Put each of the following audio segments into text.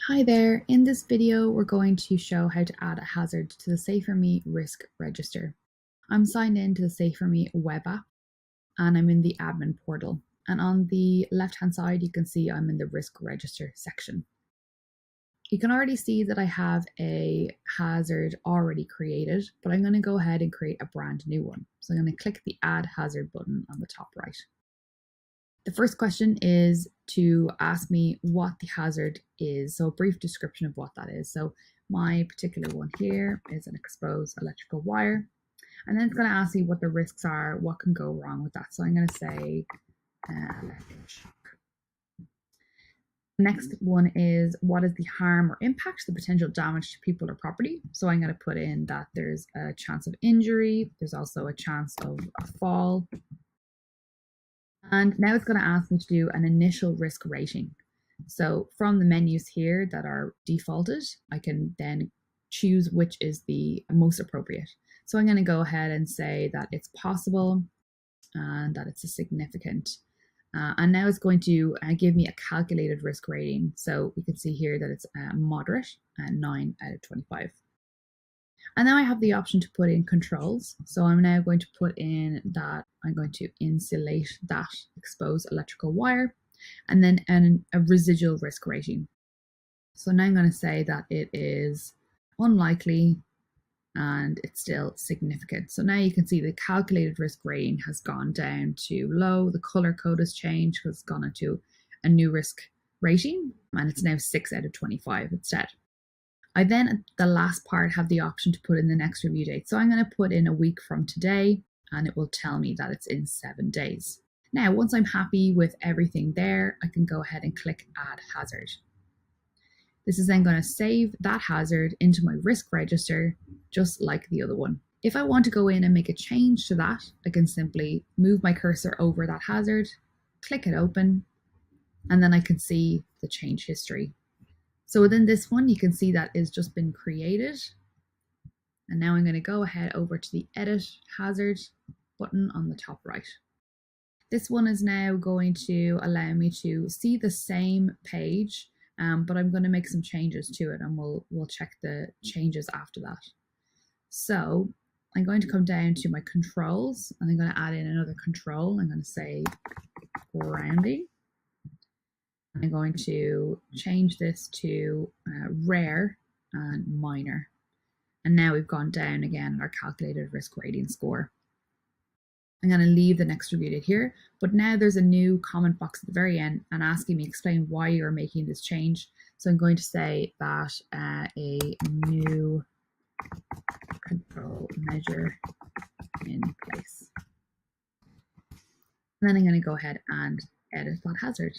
Hi there, in this video we're going to show how to add a hazard to the Safer.me risk register. I'm signed in to the Safer.me web app and I'm in the admin portal, and on the left hand side you can see I'm in the risk register section. You can already see that I have a hazard already created, but I'm going to go ahead and create a brand new one. So I'm going to click the add hazard button on the top right. The first question is to ask me what the hazard is, so a brief description of what that is. So my particular one here is an exposed electrical wire, and then it's going to ask me what the risks are, what can go wrong with that. So I'm going to say electric shock. Next one is what is the harm or impact, the potential damage to people or property. So I'm going to put in that there's a chance of injury, there's also a chance of a fall. And now it's going to ask me to do an initial risk rating. So from the menus here that are defaulted, I can then choose which is the most appropriate. So I'm going to go ahead and say that it's possible and that it's a significant. And now it's going to give me a calculated risk rating. So we can see here that it's moderate and 9 out of 25. And now I have the option to put in controls. So I'm now going to put in that I'm going to insulate that exposed electrical wire, and then a residual risk rating. So now I'm going to say that it is unlikely and it's still significant. So now you can see the calculated risk rating has gone down to low. The color code has changed because it's gone into a new risk rating, and it's now 6 out of 25 instead. I then, at the last part, have the option to put in the next review date. So I'm going to put in a week from today, and it will tell me that it's in 7 days. Now, once I'm happy with everything there, I can go ahead and click Add Hazard. This is then going to save that hazard into my risk register, just like the other one. If I want to go in and make a change to that, I can simply move my cursor over that hazard, click it open, and then I can see the change history. So within this one, you can see that it's just been created. And now I'm going to go ahead over to the Edit Hazard button on the top right. This one is now going to allow me to see the same page, but I'm going to make some changes to it, and we'll check the changes after that. So I'm going to come down to my controls, and I'm going to add in another control. I'm going to say grounding. I'm going to change this to rare and minor. And now we've gone down again in our calculated risk rating score. I'm going to leave the next review date here, but now there's a new comment box at the very end and asking me explain why you're making this change. So I'm going to say that a new control measure in place. And then I'm going to go ahead and edit that hazard.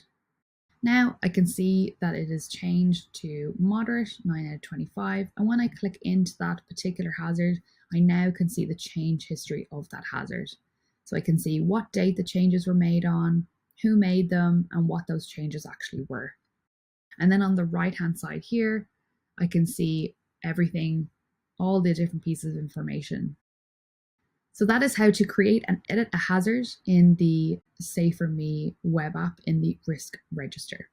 Now I can see that it is changed to moderate, 9 out of 25. And when I click into that particular hazard, I now can see the change history of that hazard. So I can see what date the changes were made on, who made them, and what those changes actually were. And then on the right-hand side here, I can see everything, all the different pieces of information. So that is how to create and edit a hazard in the Safer.me web app in the risk register.